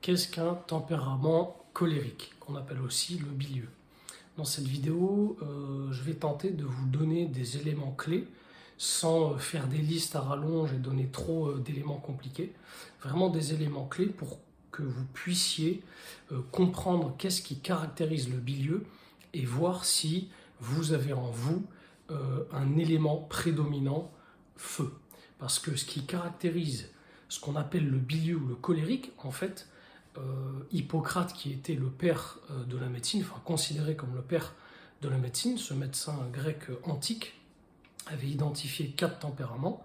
Qu'est-ce qu'un tempérament colérique, qu'on appelle aussi le bilieux? Dans cette vidéo, je vais tenter de vous donner des éléments clés sans faire des listes à rallonge et donner trop d'éléments compliqués. Vraiment des éléments clés pour que vous puissiez comprendre qu'est-ce qui caractérise le bilieux et voir si vous avez en vous un élément prédominant feu. Parce que ce qui caractérise ce qu'on appelle le bilieux ou le colérique, en fait, Hippocrate, qui était le père de la médecine, enfin considéré comme le père de la médecine, ce médecin grec antique avait identifié 4 tempéraments,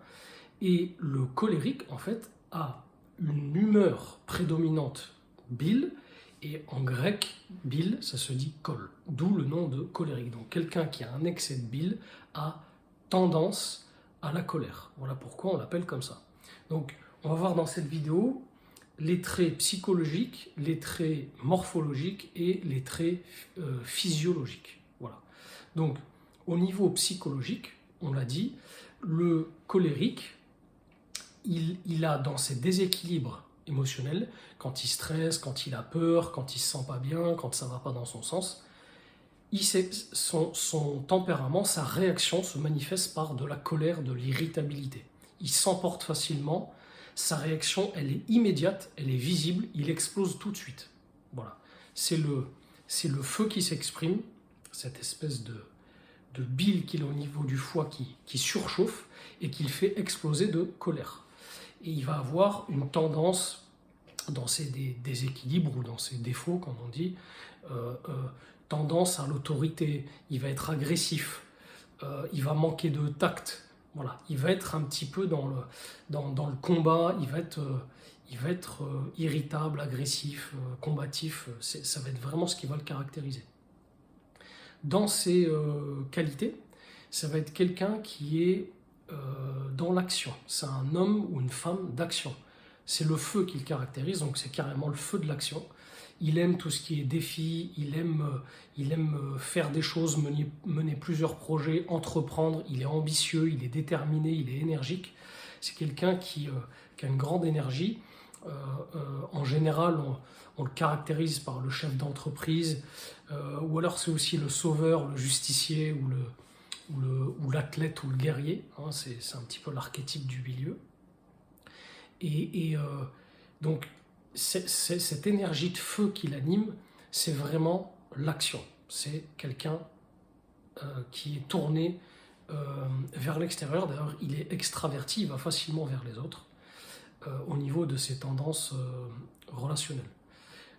et le colérique, en fait, a une humeur prédominante bile, et en grec, bile, ça se dit kol, d'où le nom de colérique. Donc quelqu'un qui a un excès de bile a tendance à la colère. Voilà pourquoi on l'appelle comme ça. Donc on va voir dans cette vidéo les traits psychologiques, les traits morphologiques et les traits physiologiques. Voilà. Donc, au niveau psychologique, on l'a dit, le colérique, il a dans ses déséquilibres émotionnels, quand il stresse, quand il a peur, quand il se sent pas bien, quand ça va pas dans son sens, son tempérament, sa réaction se manifeste par de la colère, de l'irritabilité. Il s'emporte facilement. Sa réaction, elle est immédiate, elle est visible, il explose tout de suite. Voilà. C'est le feu qui s'exprime, cette espèce de bile qu'il a au niveau du foie qui surchauffe et qui le fait exploser de colère. Et il va avoir une tendance, dans ses déséquilibres ou dans ses défauts, comme on dit, tendance à l'autorité, il va être agressif, il va manquer de tact. Voilà, il va être un petit peu dans le combat, il va être irritable, agressif, combatif, ça va être vraiment ce qui va le caractériser. Dans ses qualités, ça va être quelqu'un qui est dans l'action, c'est un homme ou une femme d'action. C'est le feu qui le caractérise, donc c'est carrément le feu de l'action. Il aime tout ce qui est défi, il aime faire des choses, mener plusieurs projets, entreprendre, il est ambitieux, il est déterminé, il est énergique. C'est quelqu'un qui a une grande énergie. En général, on le caractérise par le chef d'entreprise, ou alors c'est aussi le sauveur, le justicier, ou l'athlète, ou le guerrier. Hein, c'est un petit peu l'archétype du milieu. Donc, cette énergie de feu qui l'anime, c'est vraiment l'action. C'est quelqu'un qui est tourné vers l'extérieur. D'ailleurs, il est extraverti, il va facilement vers les autres au niveau de ses tendances relationnelles.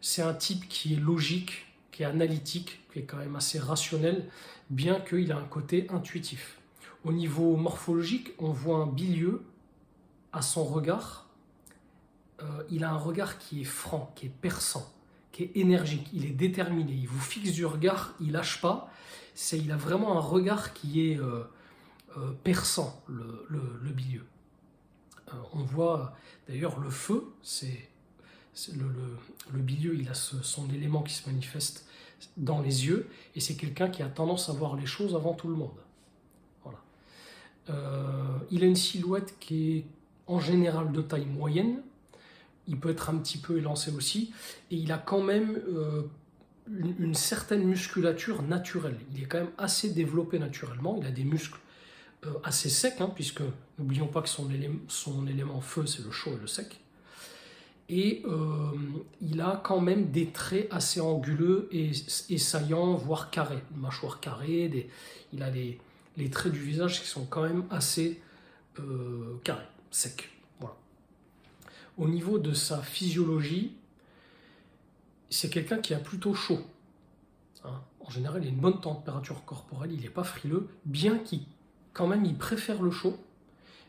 C'est un type qui est logique, qui est analytique, qui est quand même assez rationnel, bien qu'il a un côté intuitif. Au niveau morphologique, on voit un bilieux à son regard. Il a un regard qui est franc, qui est perçant, qui est énergique, il est déterminé, il vous fixe du regard, il lâche pas, il a vraiment un regard qui est perçant, le bilieux. On voit d'ailleurs le feu, le bilieux, il a son élément qui se manifeste dans les yeux, et c'est quelqu'un qui a tendance à voir les choses avant tout le monde. Voilà. Il a une silhouette qui est en général de taille moyenne. Il peut être un petit peu élancé aussi, et il a quand même une certaine musculature naturelle. Il est quand même assez développé naturellement, il a des muscles assez secs, hein, puisque n'oublions pas que son élément feu, c'est le chaud et le sec. Et il a quand même des traits assez anguleux et saillants, voire carrés. Une mâchoire carrée, il a les traits du visage qui sont quand même assez carrés, secs. Au niveau de sa physiologie, c'est quelqu'un qui a plutôt chaud. Hein. En général, il a une bonne température corporelle, il n'est pas frileux, bien qu'il quand même il préfère le chaud,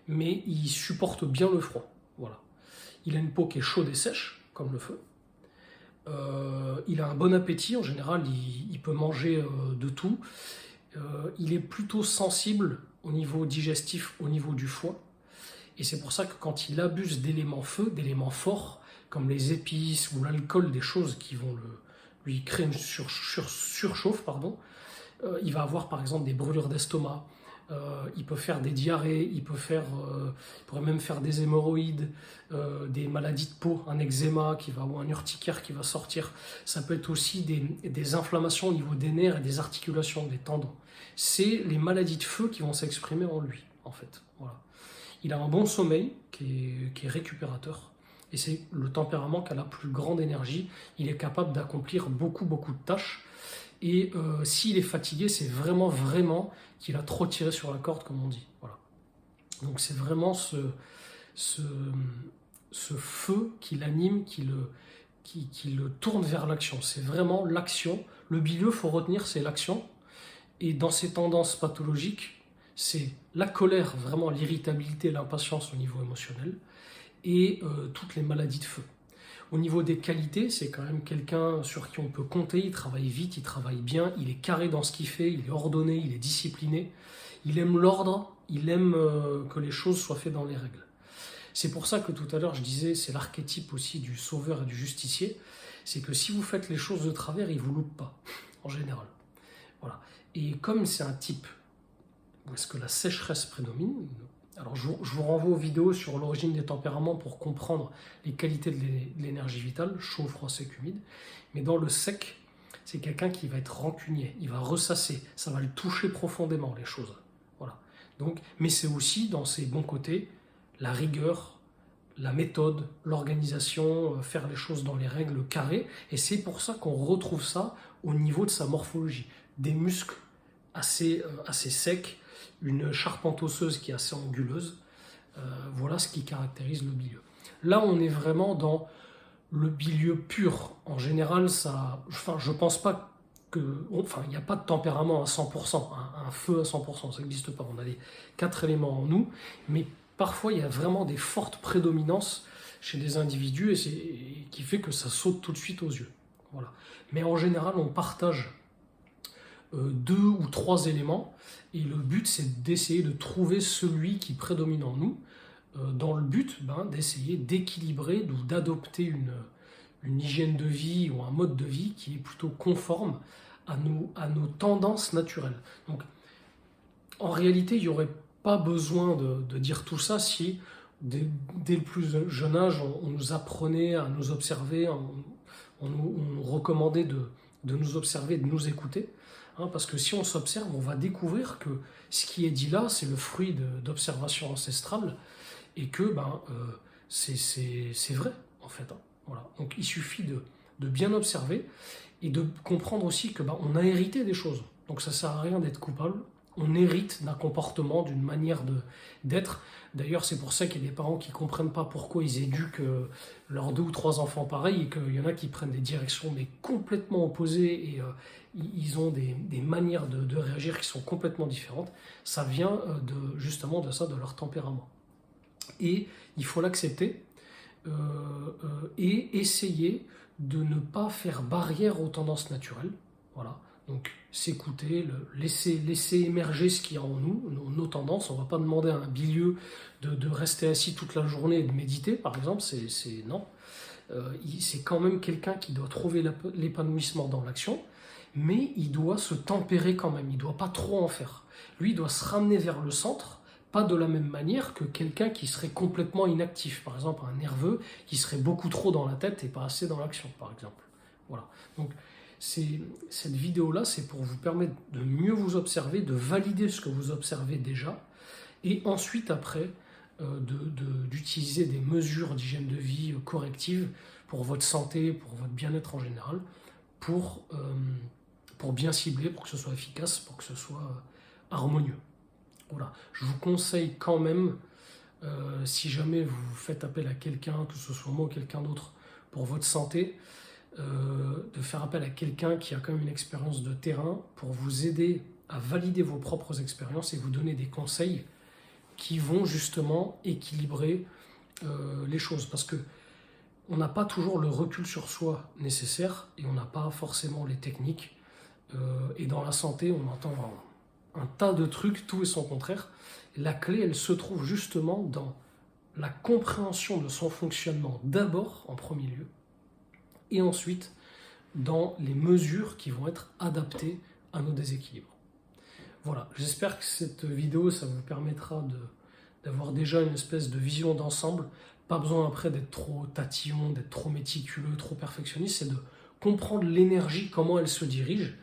mais il supporte bien le froid. Voilà. Il a une peau qui est chaude et sèche, comme le feu. Il a un bon appétit, en général, il peut manger de tout. Il est plutôt sensible au niveau digestif, au niveau du foie. Et c'est pour ça que quand il abuse d'éléments feu, d'éléments forts, comme les épices ou l'alcool, des choses qui vont lui créer une surchauffe, il va avoir par exemple des brûlures d'estomac, il peut faire des diarrhées, il pourrait même faire des hémorroïdes, des maladies de peau, un eczéma ou un urticaire qui va sortir. Ça peut être aussi des inflammations au niveau des nerfs et des articulations, des tendons. C'est les maladies de feu qui vont s'exprimer en lui, en fait. Voilà. Il a un bon sommeil qui est récupérateur. Et c'est le tempérament qui a la plus grande énergie. Il est capable d'accomplir beaucoup de tâches. Et s'il est fatigué, c'est vraiment qu'il a trop tiré sur la corde, comme on dit. Voilà. Donc c'est vraiment ce feu qui l'anime, qui le tourne vers l'action. C'est vraiment l'action. Le milieu, il faut retenir, c'est l'action. Et dans ces tendances pathologiques, c'est la colère, vraiment l'irritabilité, l'impatience au niveau émotionnel, et toutes les maladies de feu. Au niveau des qualités, c'est quand même quelqu'un sur qui on peut compter, il travaille vite, il travaille bien, il est carré dans ce qu'il fait, il est ordonné, il est discipliné, il aime l'ordre, il aime que les choses soient faites dans les règles. C'est pour ça que tout à l'heure je disais, c'est l'archétype aussi du sauveur et du justicier, c'est que si vous faites les choses de travers, il ne vous loupe pas, en général. Voilà. Et comme c'est un type où est-ce que la sécheresse prédomine, alors je vous renvoie aux vidéos sur l'origine des tempéraments pour comprendre les qualités de l'énergie vitale, chaud, froid, sec, humide. Mais dans le sec, c'est quelqu'un qui va être rancunier, il va ressasser, ça va le toucher profondément, les choses. Voilà. Donc, mais c'est aussi, dans ses bons côtés, la rigueur, la méthode, l'organisation, faire les choses dans les règles carrées. Et c'est pour ça qu'on retrouve ça au niveau de sa morphologie. Des muscles assez secs, une charpente osseuse qui est assez anguleuse. Voilà ce qui caractérise le bilieu. Là, on est vraiment dans le bilieu pur. En général, je pense pas il n'y a pas de tempérament à 100%, un feu à 100%, ça n'existe pas. On a les 4 éléments en nous, mais parfois il y a vraiment des fortes prédominances chez des individus et qui fait que ça saute tout de suite aux yeux. Voilà. Mais en général, on partage 2 ou 3 éléments, et le but c'est d'essayer de trouver celui qui prédomine en nous, dans le but d'essayer d'équilibrer ou d'adopter une hygiène de vie ou un mode de vie qui est plutôt conforme à nos tendances naturelles. Donc en réalité, il n'y aurait pas besoin de dire tout ça si dès le plus jeune âge on nous apprenait à nous observer, on nous recommandait de nous observer, de nous écouter. Parce que si on s'observe, on va découvrir que ce qui est dit là, c'est le fruit d'observations ancestrales et que c'est vrai, en fait. Voilà. Donc il suffit de bien observer et de comprendre aussi que on a hérité des choses. Donc ça ne sert à rien d'être coupable. On hérite d'un comportement, d'une manière d'être. D'ailleurs, c'est pour ça qu'il y a des parents qui ne comprennent pas pourquoi ils éduquent leurs 2 ou 3 enfants pareils et qu'il y en a qui prennent des directions mais complètement opposées et ils ont des manières de réagir qui sont complètement différentes. Ça vient justement de ça, de leur tempérament. Et il faut l'accepter et essayer de ne pas faire barrière aux tendances naturelles. Voilà. Donc s'écouter, laisser émerger ce qu'il y a en nous, nos tendances. On ne va pas demander à un bilieu de rester assis toute la journée et de méditer, par exemple. Non. C'est quand même quelqu'un qui doit trouver l'épanouissement dans l'action, mais il doit se tempérer quand même. Il ne doit pas trop en faire. Lui, il doit se ramener vers le centre, pas de la même manière que quelqu'un qui serait complètement inactif. Par exemple, un nerveux qui serait beaucoup trop dans la tête et pas assez dans l'action, par exemple. Voilà. Donc, cette vidéo-là, c'est pour vous permettre de mieux vous observer, de valider ce que vous observez déjà, et ensuite, après, d'utiliser des mesures d'hygiène de vie correctives pour votre santé, pour votre bien-être en général, pour bien cibler, pour que ce soit efficace, pour que ce soit harmonieux. Voilà. Je vous conseille quand même, si jamais vous faites appel à quelqu'un, que ce soit moi ou quelqu'un d'autre, pour votre santé, de faire appel à quelqu'un qui a quand même une expérience de terrain pour vous aider à valider vos propres expériences et vous donner des conseils qui vont justement équilibrer les choses. Parce que on n'a pas toujours le recul sur soi nécessaire et on n'a pas forcément les techniques. Et dans la santé, on entend un tas de trucs, tout et son contraire. La clé, elle se trouve justement dans la compréhension de son fonctionnement d'abord, en premier lieu, et ensuite dans les mesures qui vont être adaptées à nos déséquilibres. Voilà, j'espère que cette vidéo, ça vous permettra d'avoir déjà une espèce de vision d'ensemble. Pas besoin après d'être trop tatillon, d'être trop méticuleux, trop perfectionniste, c'est de comprendre l'énergie, comment elle se dirige,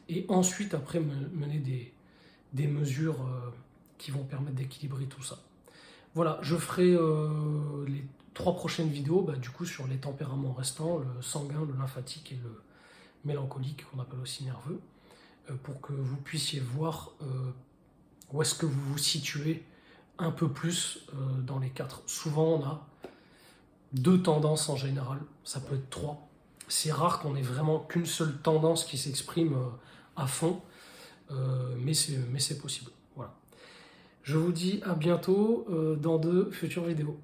et ensuite après mener des mesures qui vont permettre d'équilibrer tout ça. Voilà, je ferai les 3 prochaines vidéos du coup sur les tempéraments restants, le sanguin, le lymphatique et le mélancolique, qu'on appelle aussi nerveux, pour que vous puissiez voir où est-ce que vous vous situez un peu plus dans les 4. Souvent on a 2 tendances en général, ça peut être 3. C'est rare qu'on ait vraiment qu'une seule tendance qui s'exprime à fond, mais c'est possible. Voilà. Je vous dis à bientôt dans de futures vidéos.